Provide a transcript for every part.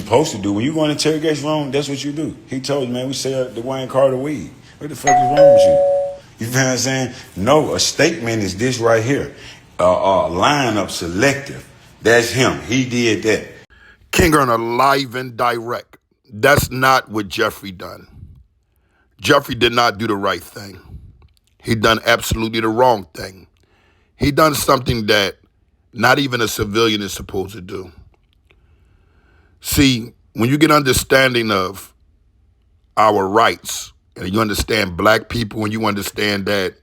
supposed to do. When you go in interrogation room, that's what you do. He told you, man, we sell the Wayne Carter weed. What the fuck is wrong with you? You feel what I'm saying? No, a statement is this right here. Lineup selective. That's him. He did that. King Earner live and direct. That's not what Jeffrey done. Jeffrey did not do the right thing. He done absolutely the wrong thing. He done something that not even a civilian is supposed to do. See, when you get understanding of our rights, and you understand black people, and you understand that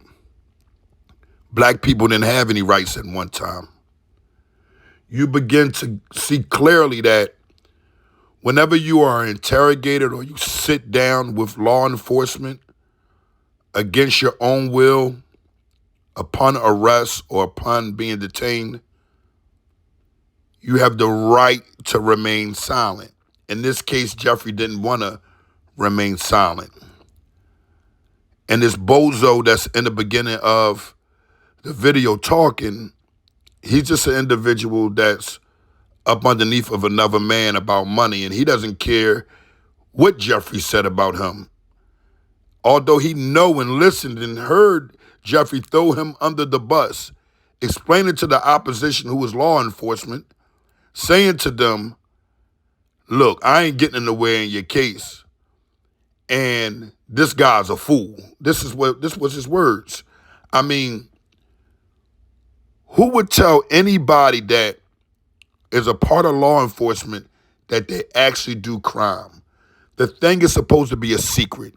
black people didn't have any rights at one time, you begin to see clearly that whenever you are interrogated or you sit down with law enforcement against your own will, upon arrest or upon being detained, you have the right to remain silent. In this case, Jeffrey didn't want to remain silent. And this bozo that's in the beginning of the video talking, he's just an individual that's up underneath of another man about money, and he doesn't care what Jeffrey said about him. Although he know and listened and heard Jeffrey throw him under the bus, explaining to the opposition, who was law enforcement, saying to them, look, I ain't getting in the way in your case, and this guy's a fool. This was his words. I mean, who would tell anybody that is a part of law enforcement that they actually do crime? The thing is supposed to be a secret.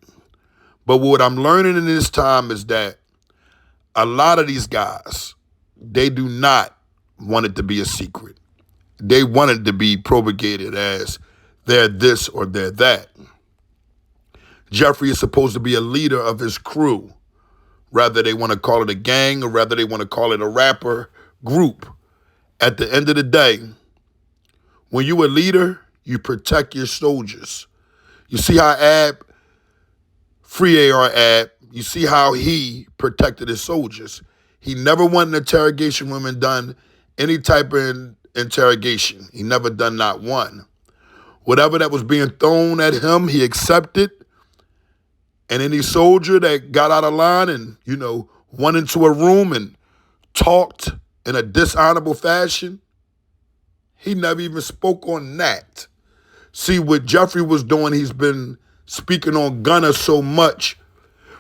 But what I'm learning in this time is that a lot of these guys, they do not want it to be a secret. They want it to be propagated as they're this or they're that. Jeffrey is supposed to be a leader of his crew. Rather they want to call it a gang or rather they want to call it a rapper group. At the end of the day, when you're a leader, you protect your soldiers. You see how Free AR Ab, you see how he protected his soldiers. He never wanted an interrogation woman done any type of interrogation. He never done not one. Whatever that was being thrown at him, he accepted. And any soldier that got out of line and, went into a room and talked in a dishonorable fashion, he never even spoke on that. See, what Jeffrey was doing, he's been speaking on Gunner so much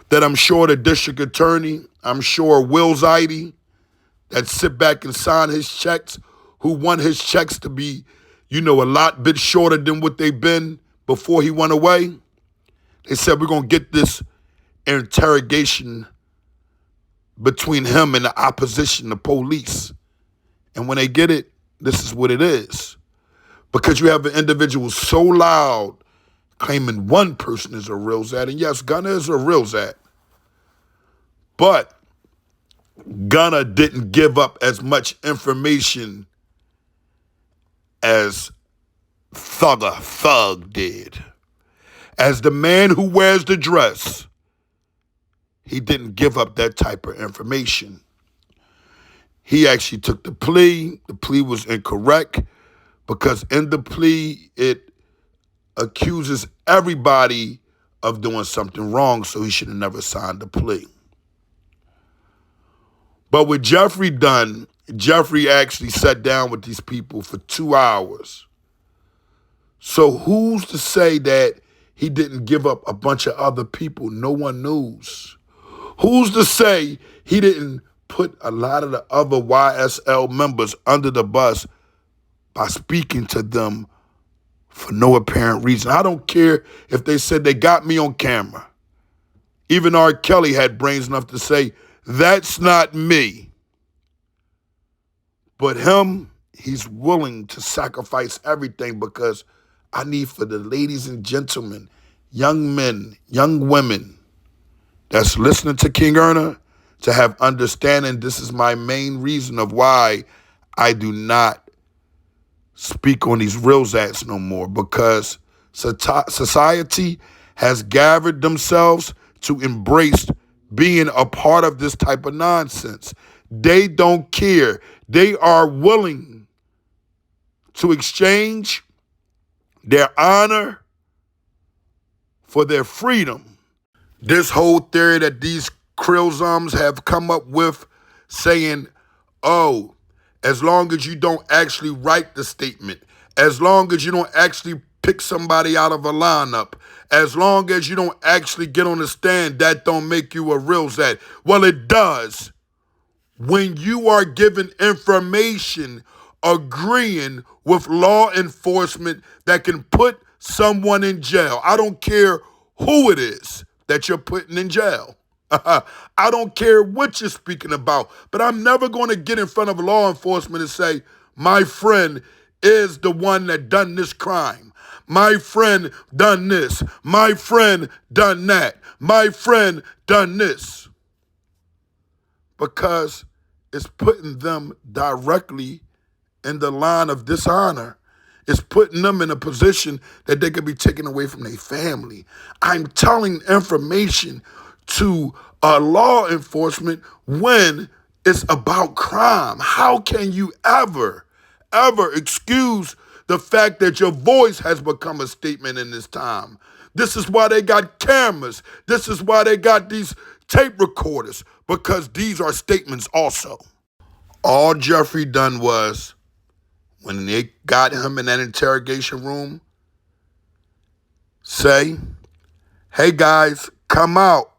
that I'm sure the district attorney, I'm sure Will Zaidi, that sit back and sign his checks, who want his checks to be, a lot bit shorter than what they've been before he went away. They said, we're going to get this interrogation between him and the opposition, the police. And when they get it, this is what it is. Because you have an individual so loud claiming one person is a real Zat. And yes, Gunner is a real Zat. But Gunner didn't give up as much information as Thug did. As the man who wears the dress, he didn't give up that type of information. He actually took the plea. The plea was incorrect because in the plea, it accuses everybody of doing something wrong, so he should have never signed the plea. But what Jeffrey done, Jeffrey actually sat down with these people for 2 hours. So who's to say that he didn't give up a bunch of other people? No one knows. Who's to say he didn't put a lot of the other YSL members under the bus by speaking to them for no apparent reason? I don't care if they said they got me on camera. Even R. Kelly had brains enough to say, that's not me. But him, he's willing to sacrifice everything because I need for the ladies and gentlemen, young men, young women that's listening to King Earner to have understanding. This is my main reason of why I do not speak on these real Zats no more, because society has gathered themselves to embrace being a part of this type of nonsense. They don't care. They are willing to exchange their honor, for their freedom. This whole theory that these Krilzums have come up with saying, oh, as long as you don't actually write the statement, as long as you don't actually pick somebody out of a lineup, as long as you don't actually get on the stand, that don't make you a real Zat. Well, it does. When you are given information agreeing with law enforcement that can put someone in jail. I don't care who it is that you're putting in jail. I don't care what you're speaking about, but I'm never going to get in front of law enforcement and say, my friend is the one that done this crime. My friend done this. My friend done that. My friend done this. Because it's putting them directly in the line of dishonor. It's putting them in a position that they could be taken away from their family. I'm telling information to law enforcement when it's about crime. How can you ever excuse the fact that your voice has become a statement in this time? This is why they got cameras. This is why they got these tape recorders, because these are statements also. All Jeffrey done was, when they got him in that interrogation room, say, hey guys, come out.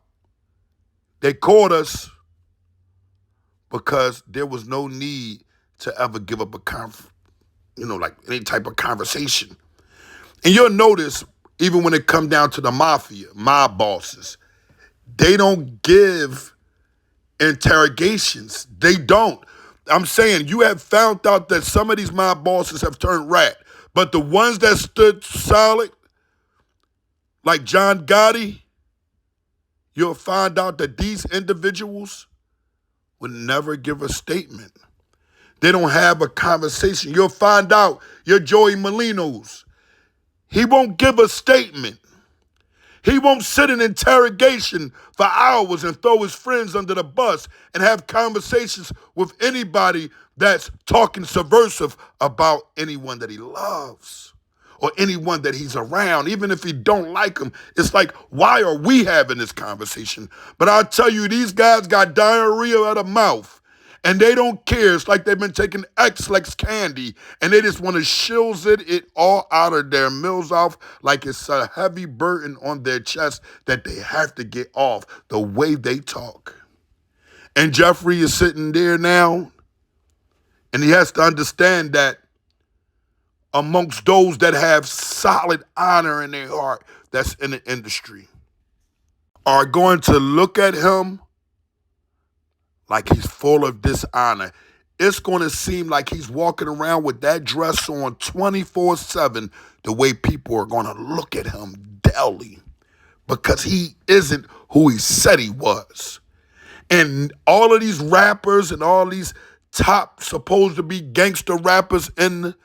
They caught us, because there was no need to ever give up like any type of conversation. And you'll notice, even when it come down to the mafia, mob bosses, they don't give interrogations. They don't. I'm saying you have found out that some of these mob bosses have turned rat, but the ones that stood solid, like John Gotti, you'll find out that these individuals would never give a statement. They don't have a conversation. You'll find out your Joey Molinos, he won't give a statement. He won't sit in interrogation for hours and throw his friends under the bus and have conversations with anybody that's talking subversive about anyone that he loves or anyone that he's around. Even if he don't like him, it's like, why are we having this conversation? But I'll tell you, these guys got diarrhea out of mouth. And they don't care. It's like they've been taking X-Lex candy and they just want to shields it all out of their mills off like it's a heavy burden on their chest that they have to get off the way they talk. And Jeffrey is sitting there now, and he has to understand that amongst those that have solid honor in their heart that's in the industry are going to look at him like he's full of dishonor. It's going to seem like he's walking around with that dress on 24/7, the way people are going to look at him daily, because he isn't who he said he was. And all of these rappers and all these top supposed to be gangster rappers in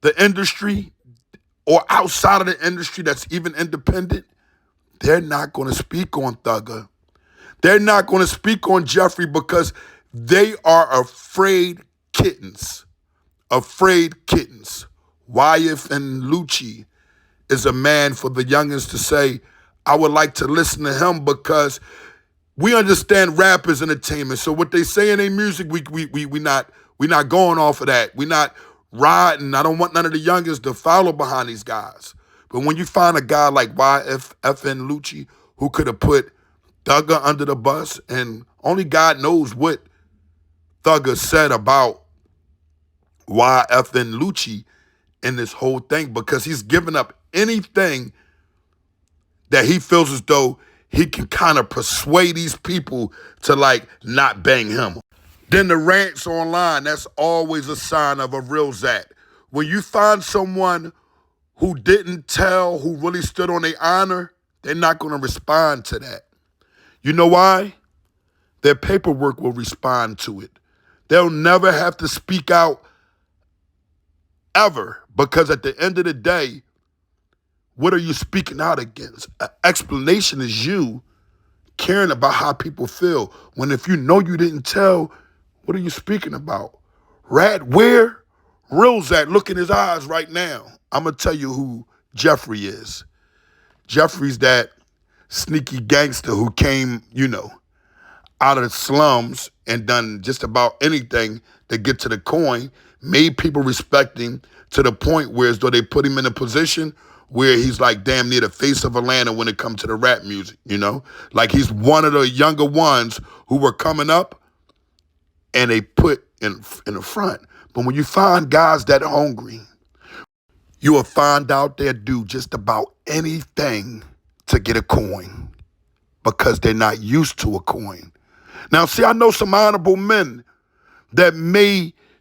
the industry or outside of the industry that's even independent, they're not going to speak on Thugger. They're not going to speak on Jeffrey because they are afraid kittens. Afraid kittens. Wyeth and Lucci is a man for the youngins to say, I would like to listen to him because we understand rap is entertainment. So what they say in their music, we not going off of that. We not riding. I don't want none of the youngins to follow behind these guys. But when you find a guy like YFN Lucci who could have put Thugger under the bus, and only God knows what Thugger said about YFN Lucci in this whole thing, because he's given up anything that he feels as though he can kind of persuade these people to like not bang him. Then the rants online, that's always a sign of a real Zat. When you find someone who didn't tell, who really stood on their honor, they're not going to respond to that. You know why? Their paperwork will respond to it. They'll never have to speak out ever, because at the end of the day, what are you speaking out against? An explanation is you caring about how people feel. When if you know you didn't tell, what are you speaking about? Rat where? Real Zat, look in his eyes right now. I'm going to tell you who Jeffrey is. Jeffrey's that sneaky gangster who came, out of the slums and done just about anything to get to the coin, made people respect him to the point where as though they put him in a position where he's like damn near the face of Atlanta when it comes to the rap music, Like he's one of the younger ones who were coming up and they put in the front. But when you find guys that hungry, you will find out they'll do just about anything to get a coin because they're not used to a coin. Now, see, I know some honorable men that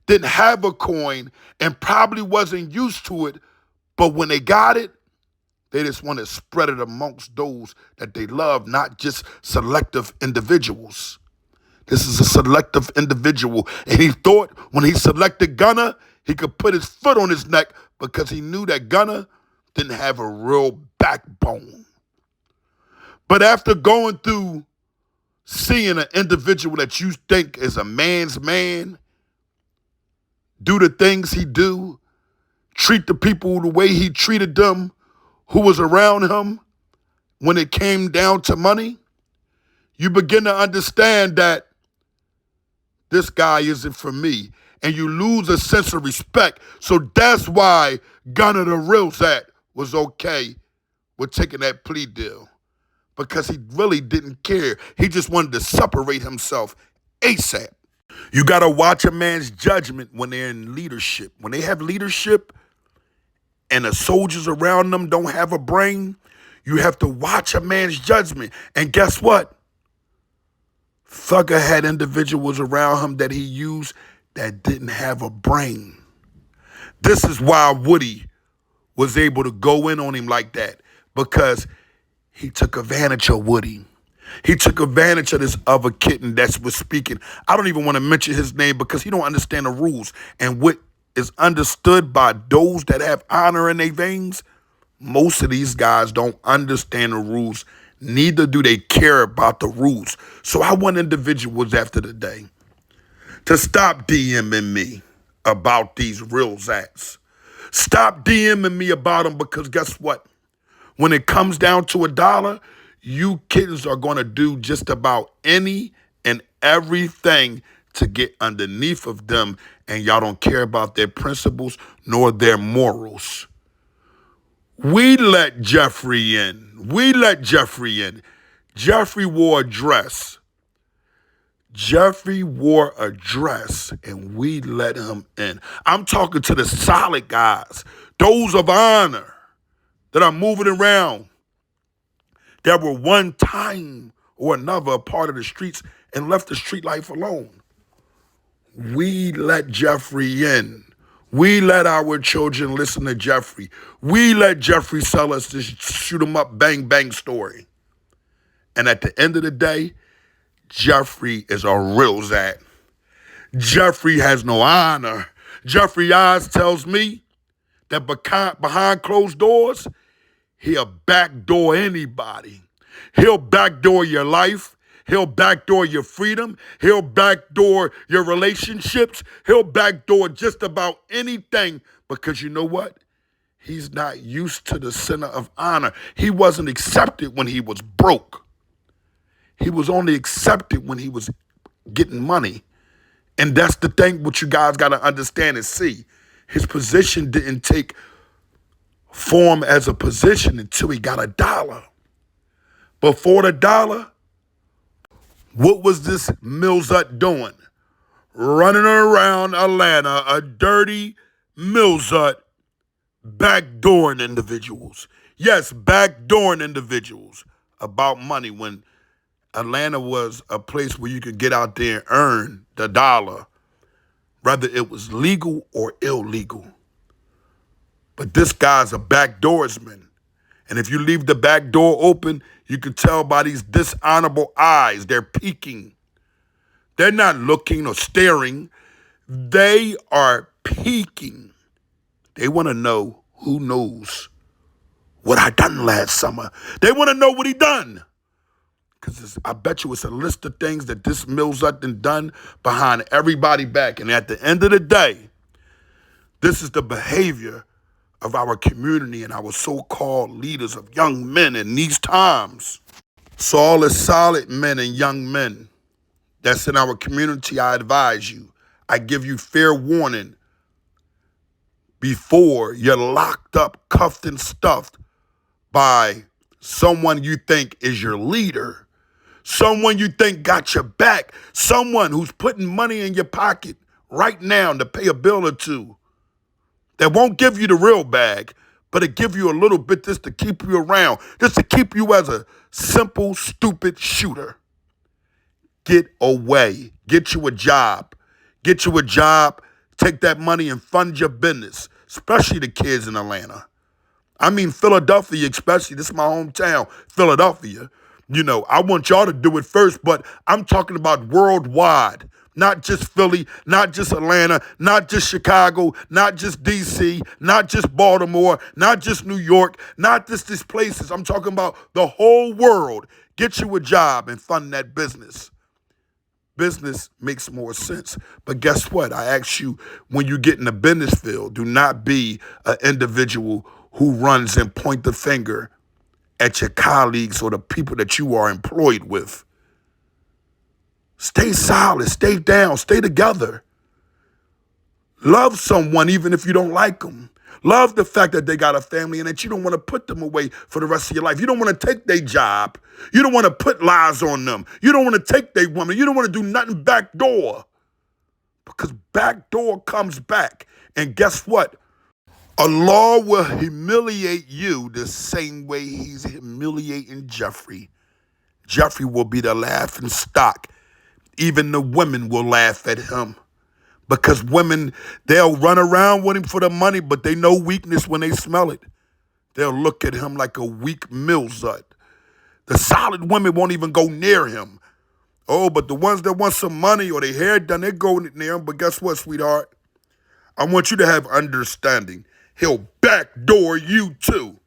didn't have a coin and probably wasn't used to it, but when they got it, they just want to spread it amongst those that they love, not just selective individuals. This is a selective individual, and he thought when he selected Gunna, he could put his foot on his neck because he knew that Gunna didn't have a real backbone. But after going through seeing an individual that you think is a man's man, do the things he do, treat the people the way he treated them who was around him when it came down to money, you begin to understand that this guy isn't for me. And you lose a sense of respect. So that's why Gunna the Real Zat was okay with taking that plea deal. Because he really didn't care. He just wanted to separate himself ASAP. You got to watch a man's judgment when they're in leadership. When they have leadership and the soldiers around them don't have a brain, you have to watch a man's judgment. And guess what? Thugger had individuals around him that he used that didn't have a brain. This is why Woody was able to go in on him like that, because he took advantage of Woody. He took advantage of this other kitten that was speaking. I don't even want to mention his name because he don't understand the rules. And what is understood by those that have honor in their veins, most of these guys don't understand the rules. Neither do they care about the rules. So I want individuals after the day to stop DMing me about these real Zats. Stop DMing me about them, because guess what? When it comes down to $1, you kids are going to do just about any and everything to get underneath of them, and y'all don't care about their principles nor their morals. We let Jeffrey in. Jeffrey wore a dress. And we let him in. I'm talking to the solid guys, those of honor that are moving around, that were one time or another a part of the streets and left the street life alone. We let Jeffrey in. We let our children listen to Jeffrey. We let Jeffrey sell us this shoot 'em up, bang, bang story. And at the end of the day, Jeffrey is a real Zat. Jeffrey has no honor. Jeffrey eyes tells me that behind closed doors, he'll backdoor anybody. He'll backdoor your life. He'll backdoor your freedom. He'll backdoor your relationships. He'll backdoor just about anything, because you know what? He's not used to the center of honor. He wasn't accepted when he was broke. He was only accepted when he was getting money. And that's the thing what you guys got to understand and see. His position didn't take form as a position until he got $1. Before the dollar, what was this Millsut doing? Running around Atlanta, a dirty Millsut, backdooring individuals. Yes, backdooring individuals about money when Atlanta was a place where you could get out there and earn the dollar, whether it was legal or illegal. But this guy's a backdoorsman. And if you leave the back door open, you can tell by these dishonorable eyes. They're peeking. They're not looking or staring. They are peeking. They want to know who knows what I done last summer. They want to know what he done. Because I bet you it's a list of things that this Millsut done behind everybody back. And at the end of the day, this is the behavior of our community and our so-called leaders of young men in these times. So all the solid men and young men that's in our community, I advise you. I give you fair warning before you're locked up, cuffed, and stuffed by someone you think is your leader, someone you think got your back, someone who's putting money in your pocket right now to pay a bill or two that won't give you the real bag, but it give you a little bit just to keep you around, just to keep you as a simple, stupid shooter. Get away. Get you a job. Get you a job. Take that money and fund your business, especially the kids in Atlanta. I mean, Philadelphia, especially. This is my hometown, Philadelphia. You know, I want y'all to do it first, but I'm talking about worldwide. Not just Philly, not just Atlanta, not just Chicago, not just D.C., not just Baltimore, not just New York, not just these places. I'm talking about the whole world. Get you a job and fund that business. Business makes more sense. But guess what? I ask you, when you get in the business field, do not be an individual who runs and point the finger at your colleagues or the people that you are employed with. Stay solid, stay down, stay together. Love someone even if you don't like them. Love the fact that they got a family and that you don't want to put them away for the rest of your life. You don't want to take their job. You don't want to put lies on them. You don't want to take their woman. You don't want to do nothing backdoor. Because backdoor comes back. And guess what? Allah will humiliate you the same way he's humiliating Jeffrey. Jeffrey will be the laughing stock. Even the women will laugh at him. Because women, they'll run around with him for the money, but they know weakness when they smell it. They'll look at him like a weak millsut. The solid women won't even go near him. Oh, but the ones that want some money or their hair done, they're going near him. But guess what, sweetheart? I want you to have understanding. He'll backdoor you too.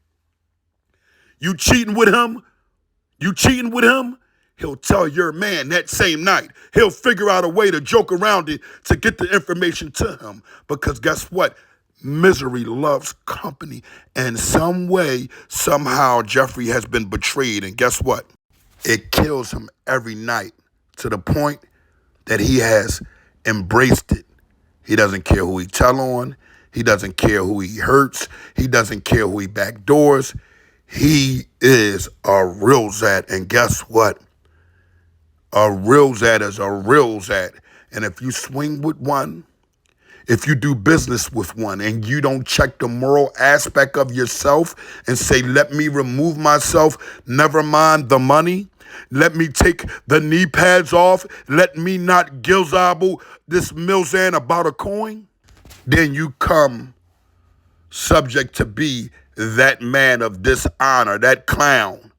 You cheating with him? You cheating with him? He'll tell your man that same night. He'll figure out a way to joke around it to get the information to him. Because guess what? Misery loves company. And some way, somehow, Jeffrey has been betrayed. And guess what? It kills him every night to the point that he has embraced it. He doesn't care who he tell on. He doesn't care who he hurts. He doesn't care who he backdoors. He is a real Zat. And guess what? A real Zat is a real Zat. And if you swing with one, if you do business with one and you don't check the moral aspect of yourself and say, let me remove myself, never mind the money, let me take the knee pads off, let me not gilzable this Milzan about a coin, then you come subject to be that man of dishonor, that clown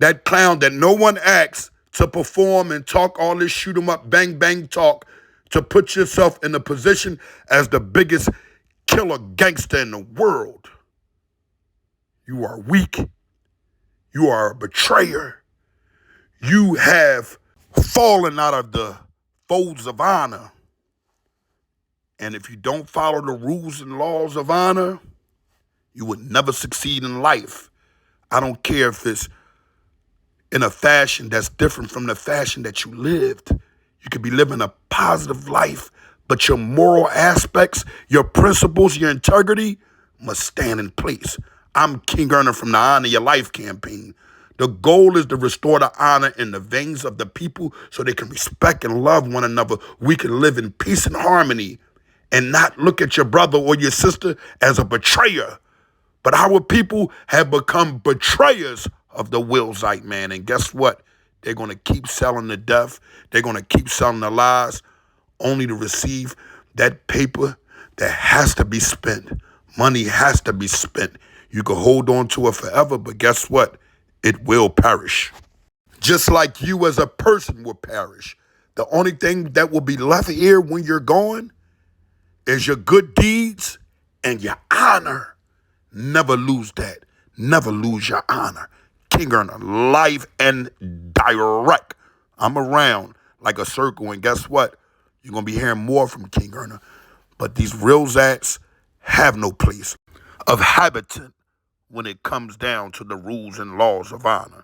that no one asks to perform and talk all this shoot 'em up, bang, bang talk, to put yourself in a position as the biggest killer gangster in the world. You are weak. You are a betrayer. You have fallen out of the folds of honor. And if you don't follow the rules and laws of honor, you would never succeed in life. I don't care if it's in a fashion that's different from the fashion that you lived. You could be living a positive life, but your moral aspects, your principles, your integrity must stand in place. I'm King Earner from the Honor Your Life campaign. The goal is to restore the honor in the veins of the people so they can respect and love one another. We can live in peace and harmony and not look at your brother or your sister as a betrayer. But our people have become betrayers of the Willzite, man. And guess what? They're going to keep selling the death. They're going to keep selling the lies only to receive that paper that has to be spent. Money has to be spent. You can hold on to it forever, but guess what? It will perish. Just like you as a person will perish. The only thing that will be left here when you're gone is your good deeds and your honor. Never lose that. Never lose your honor. King Earner, live and direct. I'm around like a circle, and guess what? You're going to be hearing more from King Earner. But these real Zats have no place. of habitant when it comes down to the rules and laws of honor.